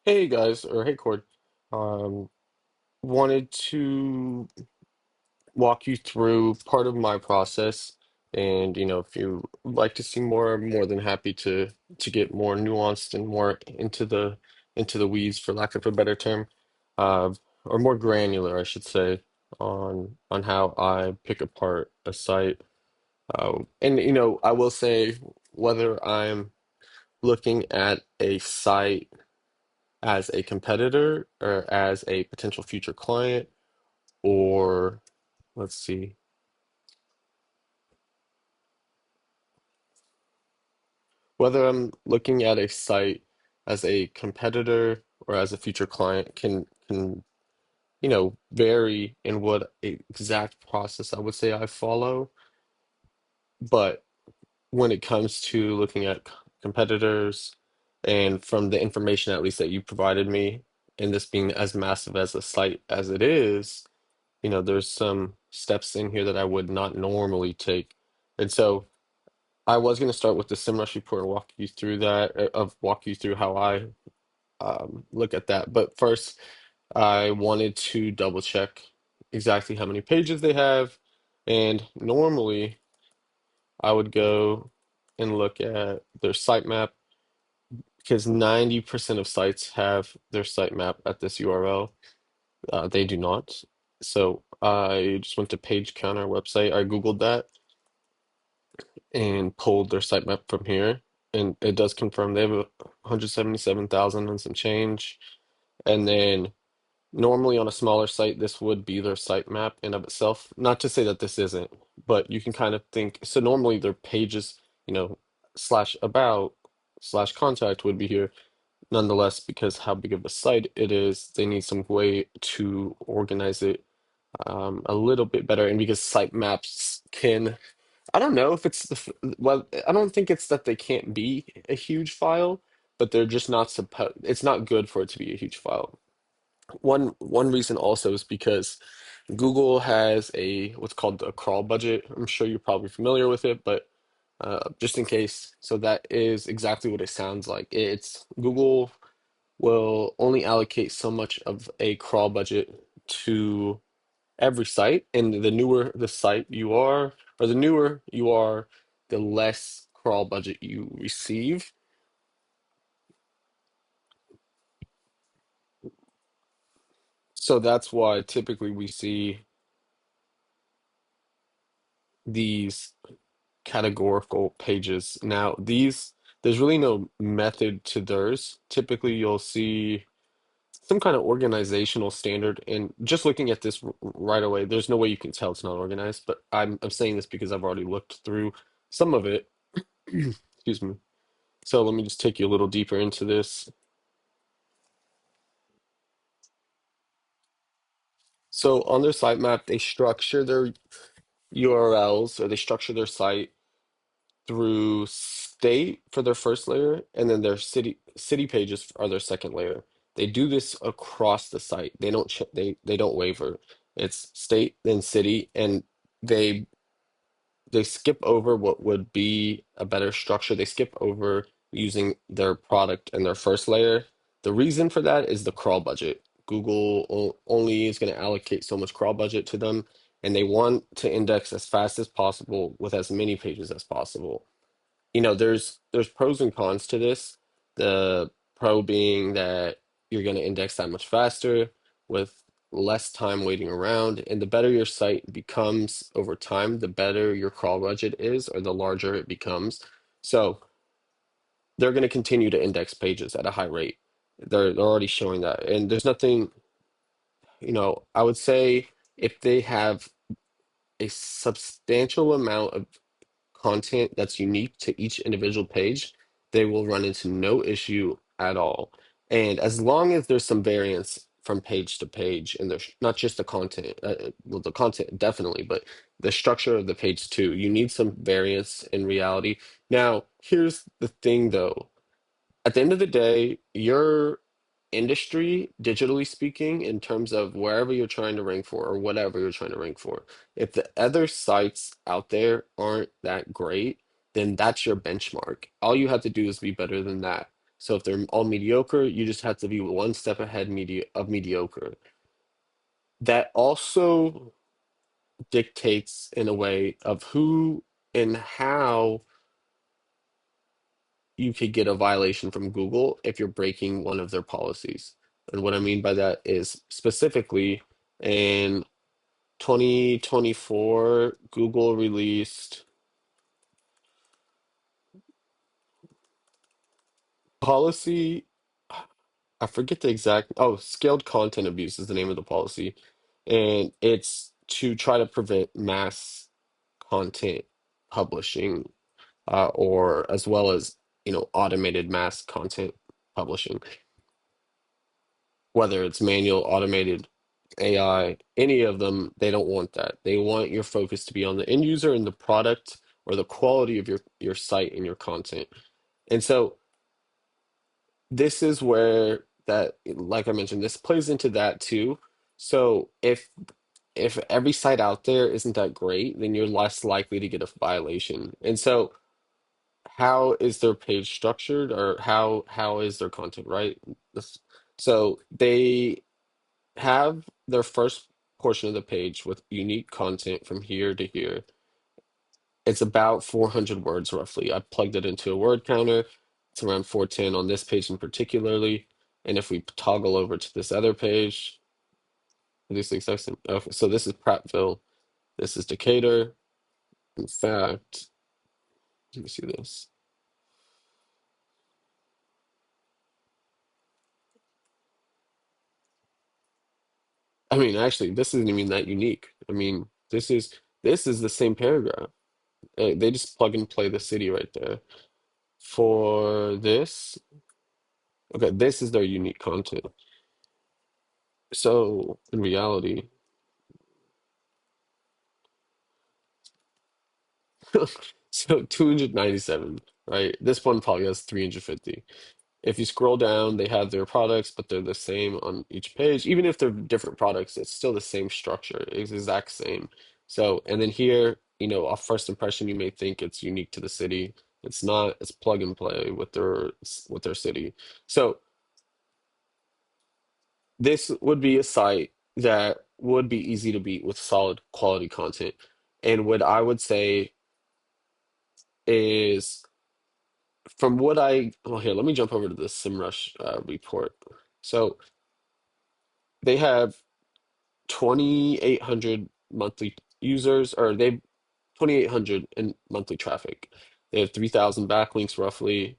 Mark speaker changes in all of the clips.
Speaker 1: Hey guys, or hey Cord. Um, Wanted to walk you through part of my process, and if you would like to see more, I'm more than happy to get more nuanced and more into the weeds, for lack of a better term, uh, or more granular, I should say, on how I pick apart a site. And I will say whether I'm looking at a site as a competitor or as a potential future client, or let's see, whether I'm looking at a site as a competitor or as a future client can vary in what exact process I would say I follow. But when it comes to looking at competitors, and from the information at least that you provided me, and this being as massive as a site as it is, there's some steps in here that I would not normally take. And so I was going to start with the SEMrush report and walk you through that, walk you through how I look at that. But first, I wanted to double check exactly how many pages they have. And normally I would go and look at their sitemap, because 90% of sites have their sitemap at this URL. They do not. So I just went to page counter website. I Googled that and pulled their sitemap from here. And it does confirm they have 177,000 and some change. And then normally on a smaller site, this would be their sitemap in of itself. Not to say that this isn't, but you can kind of think. So normally their pages, slash about slash contact would be here. Nonetheless, because how big of a site it is, they need some way to organize it a little bit better. And because sitemaps can, I don't know if it's well, I don't think it's that they can't be a huge file, but they're just not supposed, it's not good for it to be a huge file. One reason also is because Google has a what's called a crawl budget. I'm sure you're probably familiar with it, but just in case, so that is exactly what it sounds like. It's Google will only allocate so much of a crawl budget to every site, and the newer the site you are, or the newer you are, the less crawl budget you receive. So that's why typically we see these categorical pages. Now, there's really no method to theirs. Typically, you'll see some kind of organizational standard, and just looking at this right away, there's no way you can tell it's not organized, but I'm saying this because I've already looked through some of it. Excuse me. So let me just take you a little deeper into this. So on their sitemap, they structure their URLs, or they structure their site through state for their first layer, and then their city pages are their second layer. They do this across the site. They don't waver. It's state, then city, and they they skip over what would be a better structure. They skip over using their product and their first layer. The reason for that is the crawl budget. Google only is going to allocate so much crawl budget to them, and they want to index as fast as possible with as many pages as possible. There's pros and cons to this. The pro being that you're going to index that much faster with less time waiting around, and the better your site becomes over time, the better your crawl budget is, or the larger it becomes. So they're going to continue to index pages at a high rate. They're already showing that, and there's nothing. I would say if they have a substantial amount of content that's unique to each individual page, they will run into no issue at all. And as long as there's some variance from page to page, and there's not just the content, well, the content definitely, but the structure of the page too, you need some variance in reality. Now, here's the thing though. At the end of the day, your industry, digitally speaking, in terms of wherever you're trying to rank for or whatever you're trying to rank for, if the other sites out there aren't that great, then that's your benchmark. All you have to do is be better than that. So if they're all mediocre, you just have to be one step ahead of mediocre. That also dictates in a way of who and how you could get a violation from Google if you're breaking one of their policies. And what I mean by that is specifically in 2024, Google released policy. I forget the exact, oh, scaled content abuse is the name of the policy. And it's to try to prevent mass content publishing, or as well as, automated mass content publishing, whether it's manual, automated, AI, any of them, they don't want that. They want your focus to be on the end user and the product or the quality of your site and your content. And so this is where that, like I mentioned, this plays into that too. So if every site out there isn't that great, then you're less likely to get a violation. And so how is their page structured, or how is their content, right? This- So they have their first portion of the page with unique content from here to here. It's about 400 words roughly. I plugged it into a word counter. It's around 410 on this page in particularly. And if we toggle over to this other page, these things, so this is Prattville, this is Decatur. In fact, let me see this. I mean, actually, this isn't even that unique. I mean, this is the same paragraph. They just plug and play the city right there. For this, okay, this is their unique content. So in reality, so 297, right? This one probably has 350. If you scroll down, they have their products, but they're the same on each page. Even if they're different products, it's still the same structure. It's the exact same. So, and then here, off first impression, you may think it's unique to the city. It's not. It's plug and play with their city. So this would be a site that would be easy to beat with solid quality content. And what I would say is well, here, let me jump over to the SEMrush report. So they have 2,800 monthly users, or they 2,800 in monthly traffic. They have 3,000 backlinks roughly.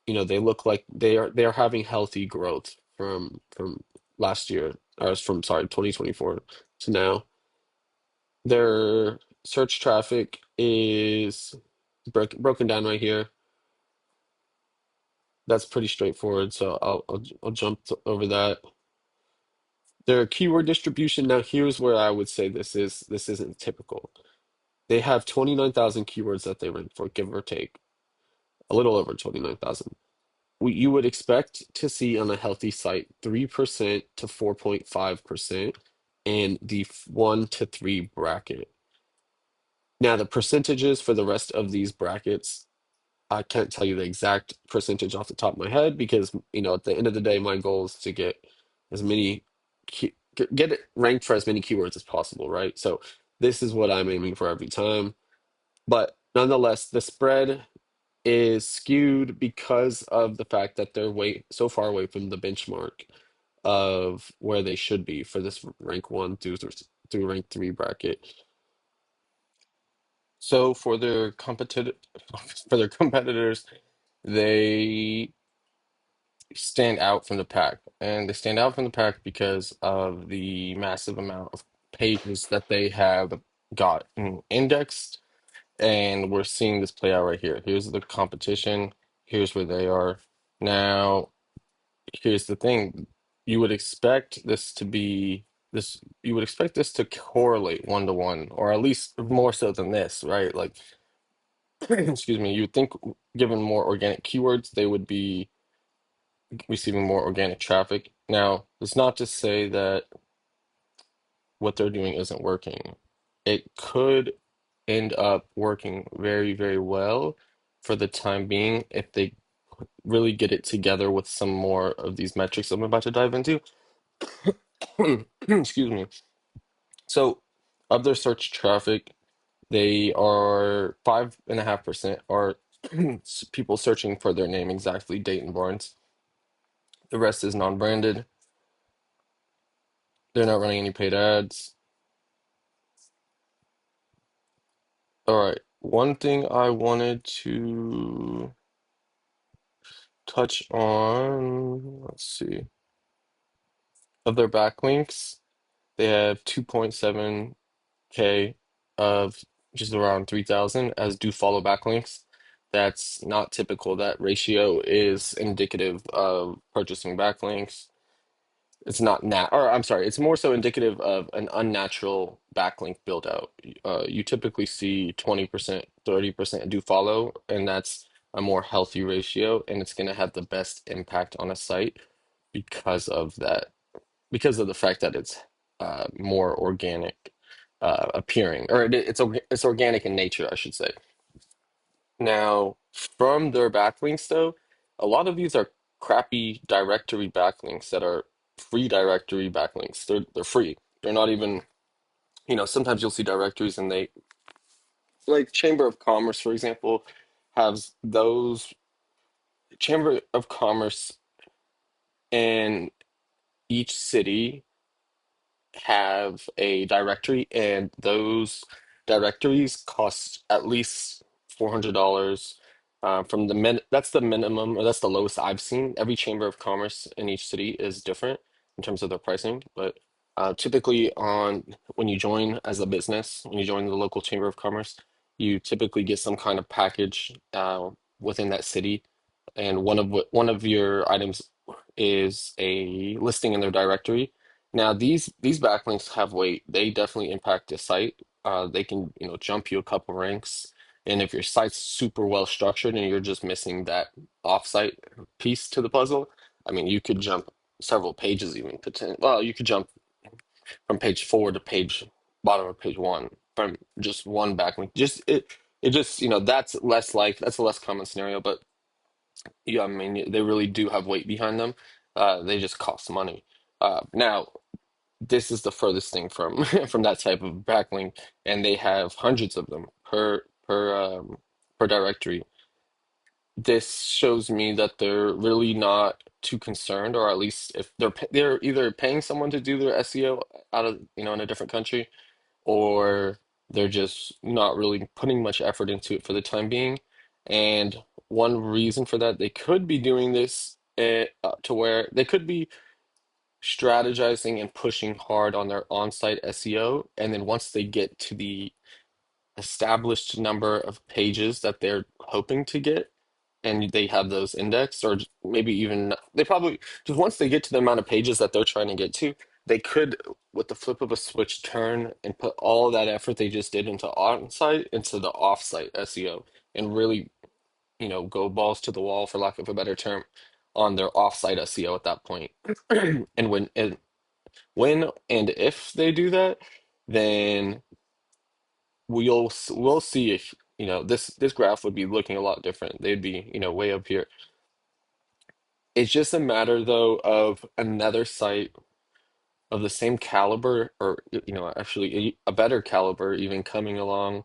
Speaker 1: They look like they are having healthy growth from last year, or from, sorry, 2024 to now. Their search traffic is broken down right here. That's pretty straightforward, so I'll jump over that. Their keyword distribution, now here's where I would say this isn't typical. They have 29,000 keywords that they rank for, give or take, a little over 29,000. You would expect to see on a healthy site 3% to 4.5% in the 1 to 3 bracket. Now, the percentages for the rest of these brackets, I can't tell you the exact percentage off the top of my head because, at the end of the day, my goal is to get as many get it ranked for as many keywords as possible, right? So this is what I'm aiming for every time. But nonetheless, the spread is skewed because of the fact that they're so far away from the benchmark of where they should be for this rank one through rank three bracket. So for their competitors, they stand out from the pack, and they stand out from the pack because of the massive amount of pages that they have got indexed. And we're seeing this play out right here. Here's the competition. Here's where they are. Now, here's the thing. You would expect this to be this, you would expect this to correlate 1 to 1, or at least more so than this, right? Like, excuse me, you would think given more organic keywords, they would be receiving more organic traffic. Now, it's not to say that what they're doing isn't working. It could end up working very, very well for the time being if they really get it together with some more of these metrics I'm about to dive into. Excuse me. So, of their search traffic, they are 5.5% are people searching for their name exactly, Dayton Barnes. The rest is non-branded. They're not running any paid ads. All right. One thing I wanted to touch on, let's see, of their backlinks, they have 2.7K of just around 3,000 as do follow backlinks. That's not typical. That ratio is indicative of purchasing backlinks. It's not or I'm sorry, it's more so indicative of an unnatural backlink build out. You typically see 20%, 30% do follow, and that's a more healthy ratio, and it's going to have the best impact on a site because of that, because of the fact that it's more organic appearing, or it's organic in nature, I should say. Now, from their backlinks, though, a lot of these are crappy directory backlinks that are free directory backlinks. They're free. They're not even, sometimes you'll see directories and they, like Chamber of Commerce, for example, has those Chamber of Commerce in each city have a directory, and those directories cost at least $400. From that's the minimum, or that's the lowest I've seen. Every chamber of commerce in each city is different in terms of their pricing, but typically on when you join as a business, when you join the local chamber of commerce, you typically get some kind of package within that city, and one of your items is a listing in their directory. Now, these backlinks have weight. They definitely impact the site. They can, jump you a couple ranks. And if your site's super well structured and you're just missing that offsite piece to the puzzle, I mean, you could jump several pages even well, you could jump from page four to page bottom of page one from just one backlink. It just, that's a less common scenario, but yeah, I mean, they really do have weight behind them. They just cost money. Now, this is the furthest thing from from that type of backlink, and they have hundreds of them per directory. This shows me that they're really not too concerned, or at least if they're either paying someone to do their SEO out of, in a different country, or they're just not really putting much effort into it for the time being. And one reason for that, they could be doing this to where they could be strategizing and pushing hard on their on-site SEO, and then once they get to the established number of pages that they're hoping to get, and they have those indexed, or maybe even they probably just once they get to the amount of pages that they're trying to get to, they could, with the flip of a switch, turn and put all that effort they just did into on-site into the off-site SEO, and really, go balls to the wall, for lack of a better term, on their off-site SEO at that point. And when and if they do that, then we'll see if, this graph would be looking a lot different. They'd be, way up here. It's just a matter though of another site of the same caliber, or actually a better caliber even coming along,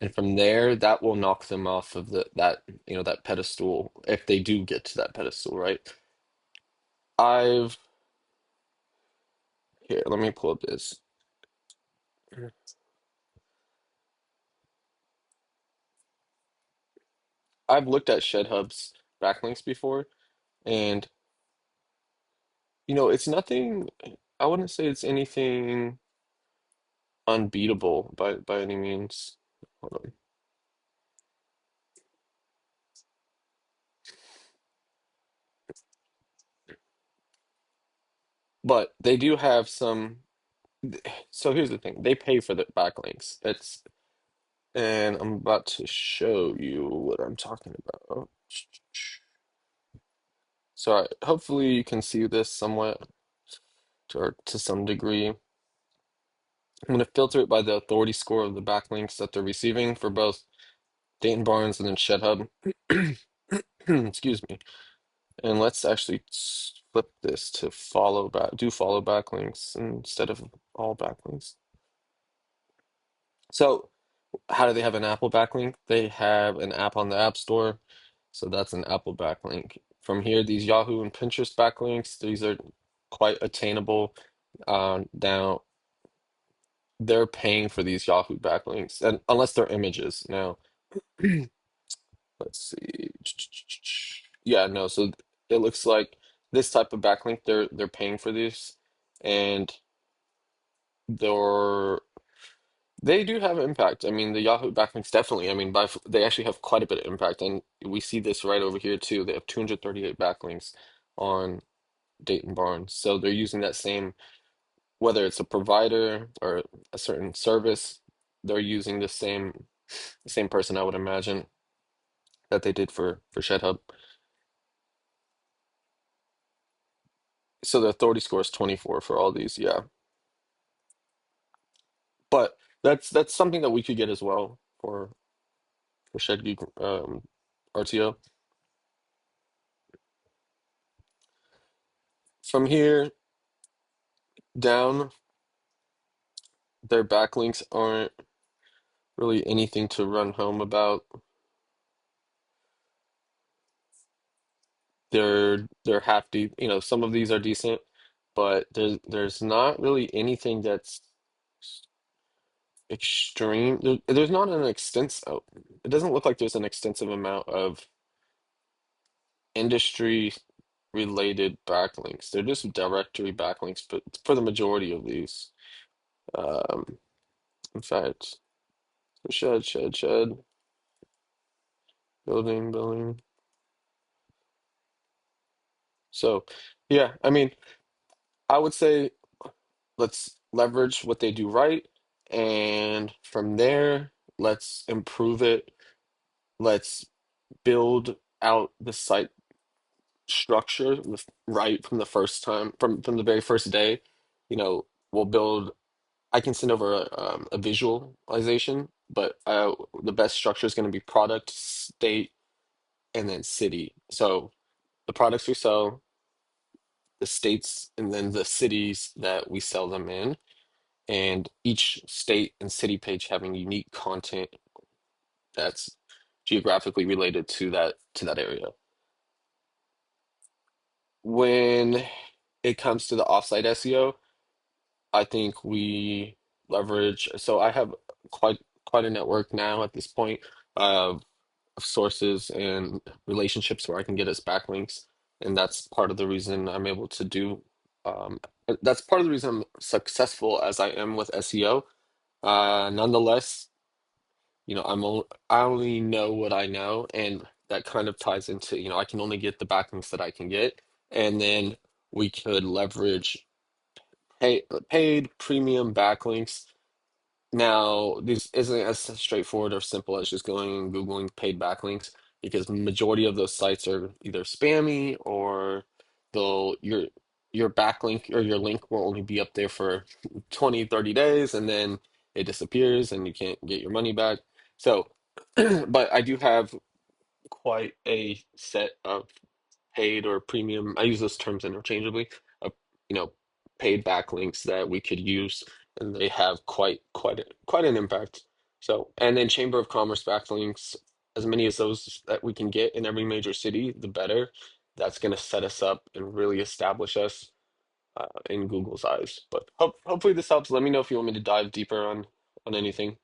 Speaker 1: and from there that will knock them off of that pedestal if they do get to that pedestal, right? I've Here, let me pull up this. I've looked at ShedHub's backlinks before, and it's nothing, I wouldn't say it's anything unbeatable by any means. Hold on. But they do have some, so here's the thing. They pay for the backlinks. And I'm about to show you what I'm talking about. So hopefully you can see this somewhat, or to some degree. I'm going to filter it by the authority score of the backlinks that they're receiving for both Dayton Barnes and then ShedHub. Excuse me. And let's actually flip this to follow back, do follow backlinks instead of all backlinks. So, how do they have an Apple backlink? They have an app on the App Store. So that's an Apple backlink. From here, these Yahoo and Pinterest backlinks, these are quite attainable. Now they're paying for these Yahoo backlinks, and unless they're images. Now, let's see. Yeah, no, so it looks like this type of backlink, they're paying for these, and they're they do have impact. I mean, the Yahoo backlinks definitely. I mean, they actually have quite a bit of impact, and we see this right over here too. They have 238 backlinks on Dayton Barnes, so they're using that same, whether it's a provider or a certain service, they're using the same person I would imagine that they did for ShedHub. So the authority score is 24 for all these, yeah. But that's something that we could get as well for ShedGeek RTO. From here down, their backlinks aren't really anything to run home about. They're half deep, some of these are decent, but there's not really anything that's extreme. There's not an extensive, it doesn't look like there's an extensive amount of industry related backlinks. They're just directory backlinks, but for the majority of these. Um, in fact, shed, building. So, yeah, I mean, I would say let's leverage what they do right, and from there, let's improve it. Let's build out the site structure right from the first time, from the very first day. We'll build. I can send over a visualization, but the best structure is going to be product, state, and then city. So the products we sell, the states, and then the cities that we sell them in, and each state and city page having unique content that's geographically related to that area. When it comes to the offsite SEO, I think we leverage. So I have quite a network now at this point of sources and relationships where I can get us backlinks, and that's part of the reason I'm able to do. Um, that's part of the reason I'm successful as I am with SEO. Nonetheless, I only know what I know, and that kind of ties into, I can only get the backlinks that I can get, and then we could leverage paid premium backlinks. Now, this isn't as straightforward or simple as just going and Googling paid backlinks, because the majority of those sites are either spammy, or your backlink or your link will only be up there for 20, 30 days, and then it disappears and you can't get your money back. So, but I do have quite a set of paid or premium, I use those terms interchangeably, of paid backlinks that we could use, and they have quite an impact. So, and then Chamber of Commerce backlinks, as many as those that we can get in every major city, the better. That's going to set us up and really establish us in Google's eyes. But hopefully this helps. Let me know if you want me to dive deeper on anything.